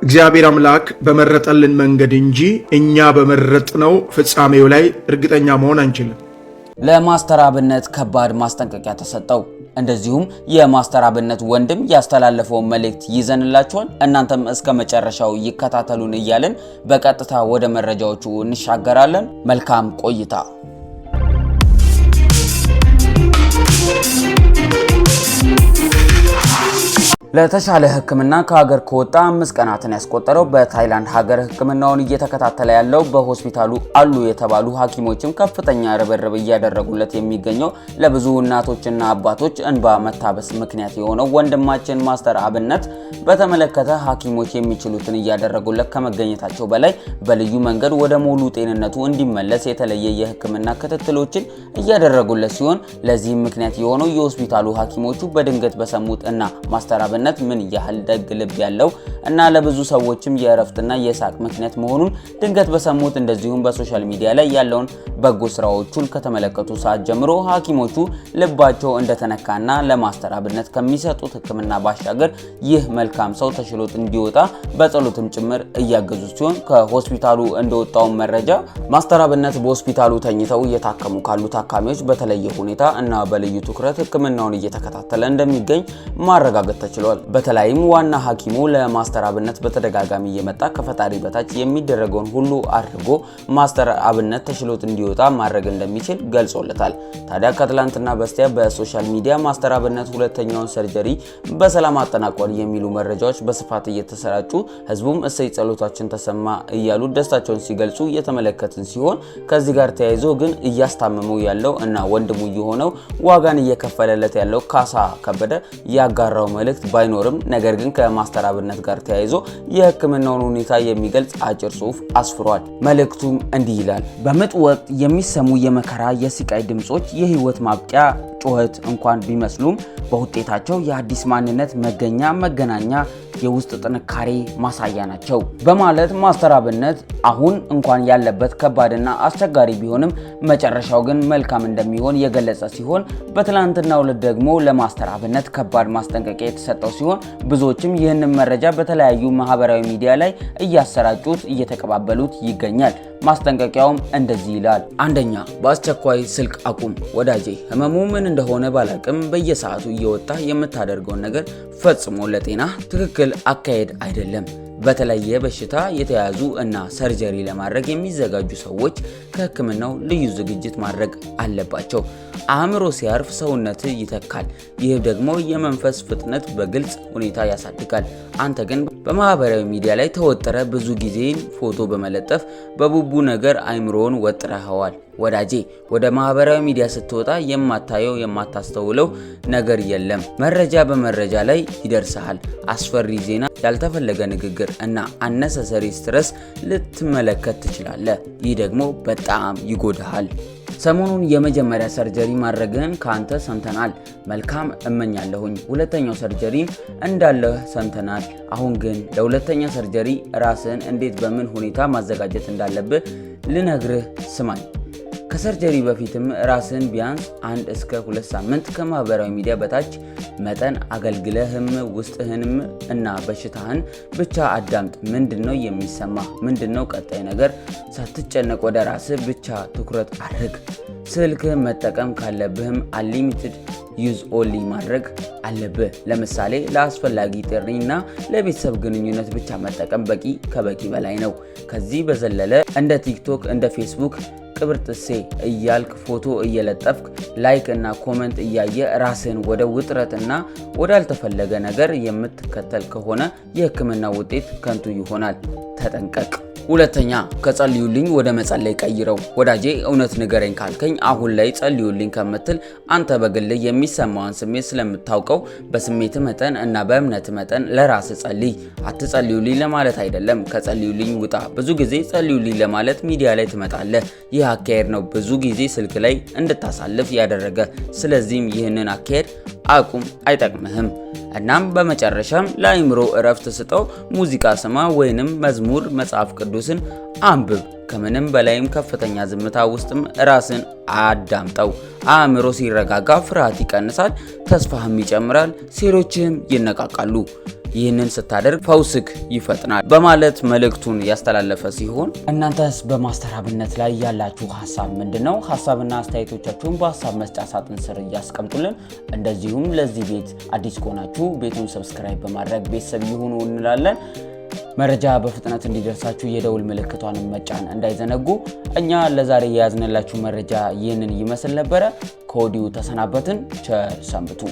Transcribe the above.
እግዚአብሔር አምላክ በመረጠልን መንገድ እንጂ እኛ በመረጥነው ፍጻሜው ላይ እርግጠኛ መሆን አንችልም። ለማስተር አብነት ከባድ ማስጠንቀቂያ ተሰጠው። እንደዚሁም የማስተር አብነት ወንድም ያስተላለፈው መልእክት ይዘንላችኋል። እናንተም እስከ መጨረሻው ይከታተሉን እያልን በቀጥታ ወደ መረጃዎቹ እንሻገራለን። መልካም ቆይታ። ለተሻለ ሕክምና ከሀገር ከወጣ 5 ቀናትን ያስቆጠረው በታይላንድ ሀገር ሕክምናውን እየተከታተለ ያለው በሆስፒታሉ አሉ የተባሉ ሐኪሞችም ከፍተኛ ርብርብ እያደረጉለት የሚገኘው ለብዙ እናቶችና አባቶች እንባ መታበስ ምክንያት የሆነው ወንድማችን ማስተር አብነት በተመለከተ ሐኪሞች የሚችሉትን እያደረጉለት ከመገኘታቸው በላይ በልዩ መንገድ ወደ ሙሉ ጤንነቱ እንዲመለስ የተለየ የሕክምና ክትትሎችን እያደረጉለት ሲሆን ለዚህም ምክንያት የሆነው የሆስፒታሉ ሐኪሞቹ በድንገት በሰሙት እና ማስተር አብነት ምን ያህል ደግ ልብ ያለው እና ለብዙ ሰዎችም የእረፍትና የሳቅ ምክንያት መሆኑን ድንገት በሰሙት እንደዚሁም በሶሻል ሚዲያ ላይ ያለውን በጎ ስራዎቹን ከተመለከቱ ሰዓት ጀምሮ ሐኪሞቹ ልባቸው እንደተነካና ለማስተር አብነት ከሚሰጡት ሕክምና ባሻገር ይህ መልካም ሰው ተሽሎት እንዲወጣ በጸሎትም ጭምር እያገዙ ሲሆን ከሆስፒታሉ እንደወጣው መረጃ ማስተር አብነት በሆስፒታሉ ተኝተው እየታከሙ ካሉ ታካሚዎች በተለየ ሁኔታ እና በልዩ ትኩረት ሕክምናውን እየተከታተለ እንደሚገኝ ማረጋገጥ ተችሏል። በተለይም ዋና ሐኪሙ ለማስተር አብነት በተደጋጋሚ እየመጣ ከፈጣሪ በታች የሚደረገውን ሁሉ አድርጎ ማስተር አብነት ተሽሎት እንዲወጣ ማድረግ እንደሚችል ገልጾለታል። ታዲያ ከትላንትና በስቲያ በሶሻል ሚዲያ ማስተር አብነት ሁለተኛውን ሰርጀሪ በሰላም አጠናቋል የሚሉ መረጃዎች በስፋት እየተሰራጩ ህዝቡም እሰይ ጸሎታችን ተሰማ እያሉ ደስታቸውን ሲገልጹ እየተመለከትን ሲሆን ከዚህ ጋር ተያይዞ ግን እያስታመመው ያለው እና ወንድሙ የሆነው ዋጋን እየከፈለለት ያለው ካሳ ከበደ ያጋራው መልእክት ባይኖርም ነገር ግን ከማስተር አብነት ጋር ተያይዞ የሕክምናውን ሁኔታ የሚገልጽ አጭር ጽሑፍ አስፍሯል። መልእክቱም እንዲህ ይላል። በምጥ ወቅት የሚሰሙ የመከራ የስቃይ ድምጾች የህይወት ማብቂያ ጩኸት እንኳን ቢመስሉም በውጤታቸው የአዲስ ማንነት መገናኛ የውስጥ ጥንካሬ ማሳያ ናቸው በማለት ማስተር አብነት አሁን እንኳን ያለበት ከባድና አስቸጋሪ ቢሆንም መጨረሻው ግን መልካም እንደሚሆን የገለጸ ሲሆን በትላንትናው ዕለት ደግሞ ለማስተር አብነት ከባድ ማስጠንቀቂያ የተሰጠው ሲሆን ብዙዎችም ይህንን መረጃ በተለያዩ ማህበራዊ ሚዲያ ላይ እያሰራጩት እየተቀባበሉት ይገኛል። ማስጠንቀቂያውም እንደዚህ ይላል። አንደኛ፣ በአስቸኳይ ስልክ አቁም ወዳጄ። ህመሙ ምን እንደሆነ ባላቅም በየሰዓቱ እየወጣ የምታደርገውን ነገር ፈጽሞ ለጤና ትክክል አካሄድ አይደለም። በተለየ በሽታ የተያዙ እና ሰርጀሪ ለማድረግ የሚዘጋጁ ሰዎች ከህክምናው ልዩ ዝግጅት ማድረግ አለባቸው። አእምሮ ሲያርፍ ሰውነት ይተካል። ይህ ደግሞ የመንፈስ ፍጥነት በግልጽ ሁኔታ ያሳድጋል። አንተ ግን በማህበራዊ ሚዲያ ላይ ተወጥረ ብዙ ጊዜን ፎቶ በመለጠፍ በቡቡ ነገር አእምሮን ወጥረኸዋል። ወዳጄ ወደ ማህበራዊ ሚዲያ ስትወጣ የማታየው የማታስተውለው ነገር የለም። መረጃ በመረጃ ላይ ይደርሳል። አስፈሪ ዜና፣ ያልተፈለገ ንግግር እና አነሰሰሪ ስትረስ ልትመለከት ትችላለህ። ይህ ደግሞ በጣም ይጎዳሃል። ሰሞኑን የመጀመሪያ ሰርጀሪ ማድረግን ካንተ ሰምተናል። መልካም እመኛለሁኝ። ሁለተኛው ሰርጀሪ እንዳለህ ሰምተናል። አሁን ግን ለሁለተኛ ሰርጀሪ ራስን እንዴት በምን ሁኔታ ማዘጋጀት እንዳለብህ ልነግርህ ስማኝ። ከሰርጀሪ በፊትም ራስን ቢያንስ 1 እስከ 2 ሳምንት ከማህበራዊ ሚዲያ በታች መጠን አገልግለህም ውስጥህንም እና በሽታህን ብቻ አዳምጥ። ምንድነው የሚሰማ? ምንድነው ቀጣይ ነገር? ሳትጨነቅ ወደ ራስህ ብቻ ትኩረት አድርግ። ስልክ መጠቀም ካለብህም አንሊሚትድ ዩዝ ኦንሊ ማድረግ አለብህ። ለምሳሌ ለአስፈላጊ ጥሪና ለቤተሰብ ግንኙነት ብቻ መጠቀም ከበቂ በላይ ነው። ከዚህ በዘለለ እንደ ቲክቶክ እንደ ፌስቡክ ቅብርጥሴ እያልክ ፎቶ እየለጠፍክ ላይክ እና ኮሜንት እያየ ራስን ወደ ውጥረትና ወዳልተፈለገ ነገር የምትከተል ከሆነ የሕክምና ውጤት ከንቱ ይሆናል። ተጠንቀቅ። ሁለተኛ፣ ከጸልዩልኝ ወደ መጸለይ ቀይረው። ወዳጄ እውነት ንገረኝ ካልከኝ አሁን ላይ ጸልዩልኝ ከምትል አንተ በግል የሚሰማውን ስሜት ስለምታውቀው በስሜት መጠን እና በእምነት መጠን ለራስ ጸልይ። አትጸልዩልኝ ለማለት አይደለም። ከጸልዩልኝ ውጣ። ብዙ ጊዜ ጸልዩልኝ ለማለት ሚዲያ ላይ ትመጣለህ። ይህ አካሄድ ነው ብዙ ጊዜ ስልክ ላይ እንድታሳልፍ ያደረገ። ስለዚህም ይህንን አካሄድ አቁም፣ አይጠቅምህም። እናም በመጨረሻም ለአእምሮ እረፍት ስጠው። ሙዚቃ ስማ ወይንም መዝሙር፣ መጽሐፍ ቅዱስን አንብብ። ከምንም በላይም ከፍተኛ ዝምታ ውስጥም ራስን አዳምጠው። አእምሮ ሲረጋጋ ፍርሃት ይቀንሳል፣ ተስፋህም ይጨምራል፣ ሴሎችህም ይነቃቃሉ። ይህንን ስታደርግ ፈውስክ ይፈጥናል በማለት መልእክቱን ያስተላለፈ ሲሆን እናንተስ በማስተር ሀብነት ላይ ያላችሁ ሐሳብ ምንድነው? ሐሳብና አስተያየቶቻችሁን በሐሳብ መስጫ ሳጥን ስር ያስቀምጡልን። እንደዚሁም ለዚህ ቤት አዲስ ከሆናችሁ ቤቱን ሰብስክራይብ በማድረግ ቤተሰብ ይሁኑ እንላለን። መረጃ በፍጥነት እንዲደርሳችሁ የደውል ምልክቷን መጫን እንዳይዘነጉ። እኛ ለዛሬ የያዝንላችሁ መረጃ ይህንን ይመስል ነበረ። ከወዲሁ ተሰናበትን። ቸር ሰንብቱ።